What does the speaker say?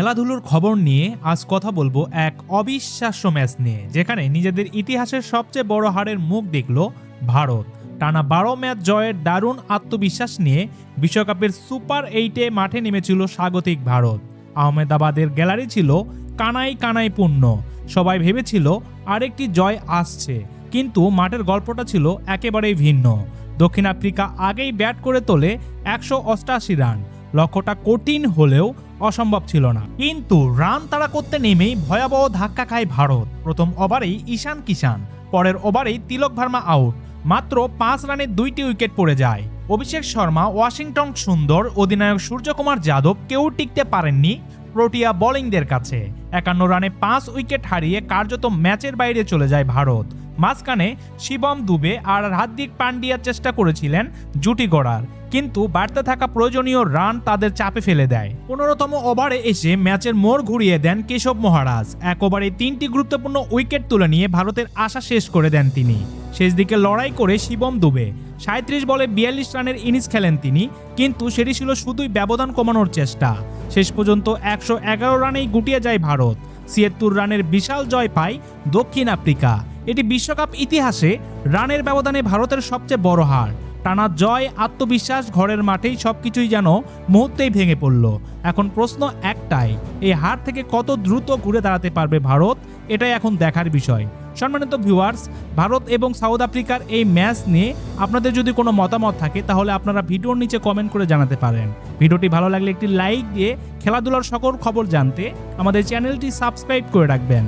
খেলাধুলোর খবর নিয়ে আজ কথা বলবো এক অবিশ্বাস্য ম্যাচ নিয়ে, যেখানে নিজেদের ইতিহাসের সবচেয়ে বড় হারের মুখ দেখল ভারত। টানা ১২ ম্যাচ জয়ের দারুণ আত্মবিশ্বাস নিয়ে বিশ্বকাপের সুপার 8-এ মাঠে নেমেছিল স্বাগতিক ভারত। আহমেদাবাদের গ্যালারি ছিল কানাই কানাই পূর্ণ। সবাই ভেবেছিল আরেকটি জয় আসছে, কিন্তু মাঠের গল্পটা ছিল একেবারেই ভিন্ন। দক্ষিণ আফ্রিকা আগেই ব্যাট করে তোলে ১৮৮ রান। লক্ষ্যটা কঠিন হলেও অসম্ভব ছিল না, কিন্তু রান তাড়া করতে নেমেই ভয়াবহ ধাক্কা খায় ভারত। প্রথম ওভারেই ঈশান কিষান, পরের ওভারেই তিলক ভার্মা আউট। মাত্র ৫ রানে ২টি উইকেট পড়ে যায়। অভিষেক শর্মা, ওয়াশিংটন সুন্দর, অধিনায়ক সূর্যকুমার যাদব কেউ টিকতে পারেননি প্রোটিয়া বোলিংদের কাছে। ৫১ রানে ৫ উইকেট হারিয়ে কার্যত ম্যাচের বাইরে চলে যায় ভারত। মাঝখানে শিবম দুবে আর হার্দিক পান্ডিয়া চেষ্টা করেছিলেন জুটি গড়ার, কিন্তু বাড়তে থাকা প্রয়োজনীয় রান তাদের চাপে ফেলে দেয়। ১৫তম ওভারে এসে ম্যাচের মোড় ঘুরিয়ে দেন কেশব মহারাজ। এক ওভারে ৩টি গুরুত্বপূর্ণ উইকেট তুলে নিয়ে ভারতের আশা শেষ করে দেন তিনি। শেষ দিকে লড়াই করে শিবম দুবে ৩৭ বলে ৪২ রানের ইনিংস খেলেন তিনি, কিন্তু সেটি ছিল শুধুই ব্যবধান কমানোর চেষ্টা। শেষ পর্যন্ত ১১১ রানেই গুটিয়ে যায় ভারত। ৭৬ রানের বিশাল জয় পায় দক্ষিণ আফ্রিকা। এটি বিশ্বকাপ ইতিহাসে রানের ব্যবধানে ভারতের সবচেয়ে বড় হার। টানা জয়, আত্মবিশ্বাস, ঘরের মাঠেই সবকিছুই যেন মুহূর্তেই ভেঙে পড়ল। এখন প্রশ্ন একটাই, এই হার থেকে কত দ্রুত ঘুরে দাঁড়াতে পারবে ভারত? এটাই এখন দেখার বিষয়। সম্মানিত ভিউয়ার্স, ভারত এবং সাউথ আফ্রিকার এই ম্যাচ নিয়ে আপনাদের যদি কোনো মতামত থাকে তাহলে আপনারা ভিডিওর নিচে কমেন্ট করে জানাতে পারেন। ভিডিওটি ভালো লাগলে একটি লাইক দিয়ে খেলাধুলার সকল খবর জানতে আমাদের চ্যানেলটি সাবস্ক্রাইব করে রাখবেন।